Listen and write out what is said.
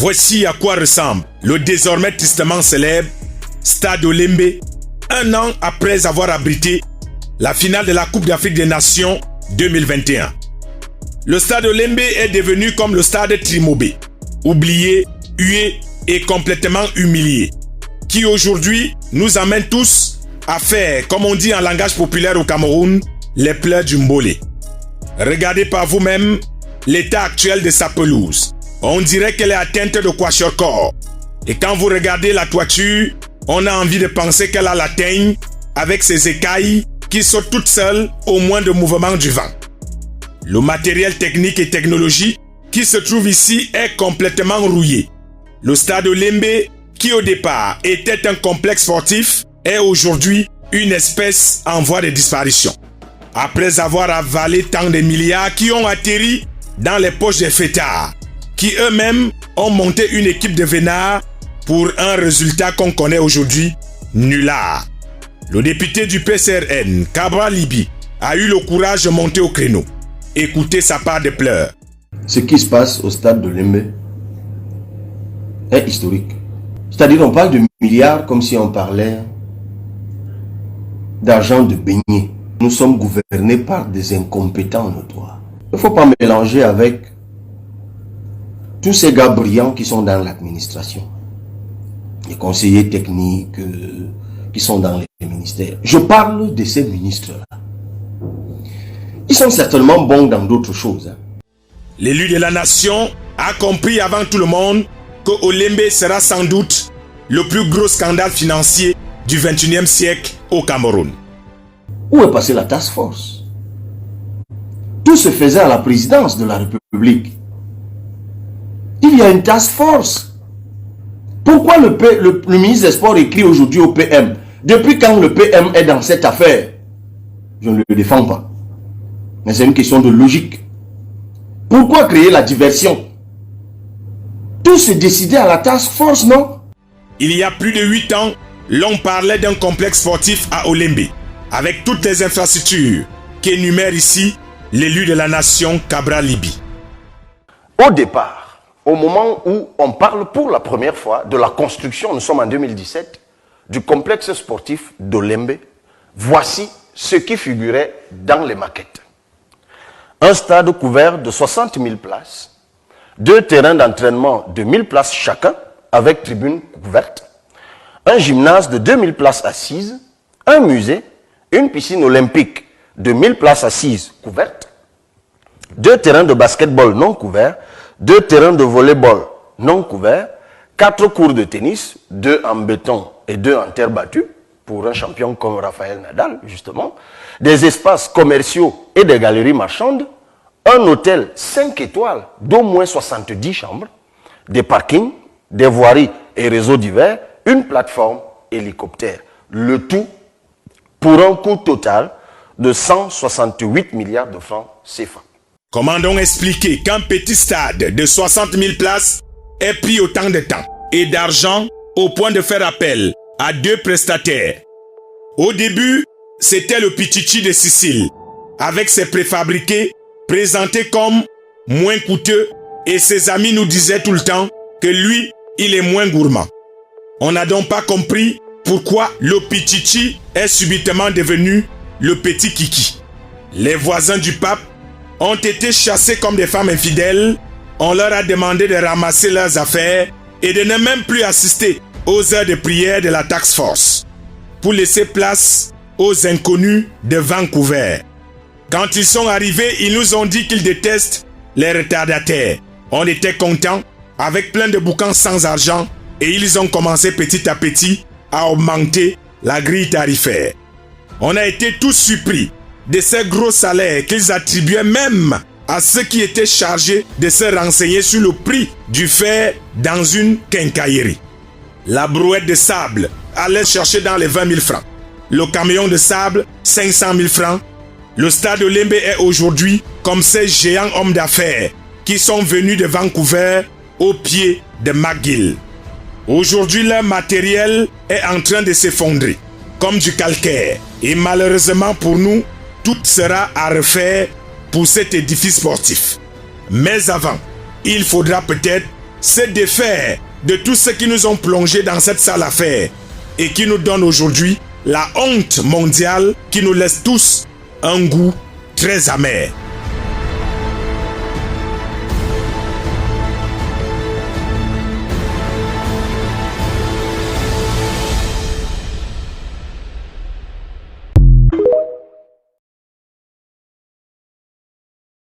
Voici à quoi ressemble le désormais tristement célèbre Stade Olembe, un an après avoir abrité la finale de la Coupe d'Afrique des Nations 2021. Le Stade Olembe est devenu comme le Stade Trimobé, oublié, hué et complètement humilié, qui aujourd'hui nous amène tous à faire, comme on dit en langage populaire au Cameroun, les pleurs du mbolé. Regardez par vous-même l'état actuel de sa pelouse. On dirait qu'elle est atteinte de kwashiorkor. Et quand vous regardez la toiture, on a envie de penser qu'elle a la teigne avec ses écailles qui sautent toutes seules au moindre mouvement du vent. Le matériel technique et technologique qui se trouve ici est complètement rouillé. Le stade Olembe, qui au départ était un complexe sportif, est aujourd'hui une espèce en voie de disparition. Après avoir avalé tant de milliards qui ont atterri dans les poches des fêtards, qui eux-mêmes ont monté une équipe de vénards pour un résultat qu'on connaît aujourd'hui, nulard. Le député du PCRN, Cabra Libi, a eu le courage de monter au créneau. Écoutez sa part de pleurs. Ce qui se passe au stade de Lembe est historique. C'est-à-dire on parle de milliards comme si on parlait d'argent de beignet. Nous sommes gouvernés par des incompétents notoires. Il ne faut pas mélanger avec tous ces gars brillants qui sont dans l'administration. Les conseillers techniques qui sont dans les ministères. Je parle de ces ministres-là. Ils sont certainement bons dans d'autres choses. L'élu de la nation a compris avant tout le monde que Olembe sera sans doute le plus gros scandale financier du 21e siècle au Cameroun. Où est passée la task force? Tout se faisait à la présidence de la République. Il y a une task force. Pourquoi le ministre des Sports écrit aujourd'hui au PM? Depuis quand le PM est dans cette affaire? Je ne le défends pas. Mais c'est une question de logique. Pourquoi créer la diversion? Tout se décidait à la task force, non? Il y a plus de 8 ans, l'on parlait d'un complexe sportif à Olembe, avec toutes les infrastructures qu'énumère ici l'élu de la nation Cabra Libi. Au départ, au moment où on parle pour la première fois de la construction, nous sommes en 2017, du complexe sportif d'Olembe, voici ce qui figurait dans les maquettes. Un stade couvert de 60 000 places, 2 terrains d'entraînement de 1000 places chacun, avec tribune couverte, un gymnase de 2000 places assises, un musée, une piscine olympique de 1000 places assises couvertes, 2 terrains de basketball non couverts, 2 terrains de volleyball non couverts, 4 cours de tennis, 2 en béton et 2 en terre battue, pour un champion comme Rafael Nadal, justement, des espaces commerciaux et des galeries marchandes, un hôtel 5 étoiles d'au moins 70 chambres, des parkings, des voiries et réseaux divers, une plateforme hélicoptère. Le tout pour un coût total de 168 milliards de francs CFA. Comment donc expliquer qu'un petit stade de 60 000 places ait pris autant de temps et d'argent au point de faire appel à 2 prestataires? Au début, c'était le Pichichi de Sicile, avec ses préfabriqués présentés comme moins coûteux, et ses amis nous disaient tout le temps que lui, il est moins gourmand. On n'a donc pas compris pourquoi le Pichichi est subitement devenu le petit Kiki. Les voisins du pape ont été chassés comme des femmes infidèles. On leur a demandé de ramasser leurs affaires et de ne même plus assister aux heures de prière de la task force, pour laisser place aux inconnus de Vancouver. Quand ils sont arrivés, ils nous ont dit qu'ils détestent les retardataires. On était contents, avec plein de boucans sans argent, et ils ont commencé petit à petit à augmenter la grille tarifaire. On a été tous surpris de ces gros salaires qu'ils attribuaient même à ceux qui étaient chargés de se renseigner sur le prix du fer dans une quincaillerie. La brouette de sable allait chercher dans les 20 000 francs. Le camion de sable, 500 000 francs. Le stade Olembe est aujourd'hui comme ces géants hommes d'affaires qui sont venus de Vancouver au pied de McGill. Aujourd'hui, leur matériel est en train de s'effondrer, comme du calcaire. Et malheureusement pour nous, tout sera à refaire pour cet édifice sportif. Mais avant, il faudra peut-être se défaire de tout ce qui nous ont plongés dans cette sale affaire et qui nous donne aujourd'hui la honte mondiale qui nous laisse tous un goût très amer.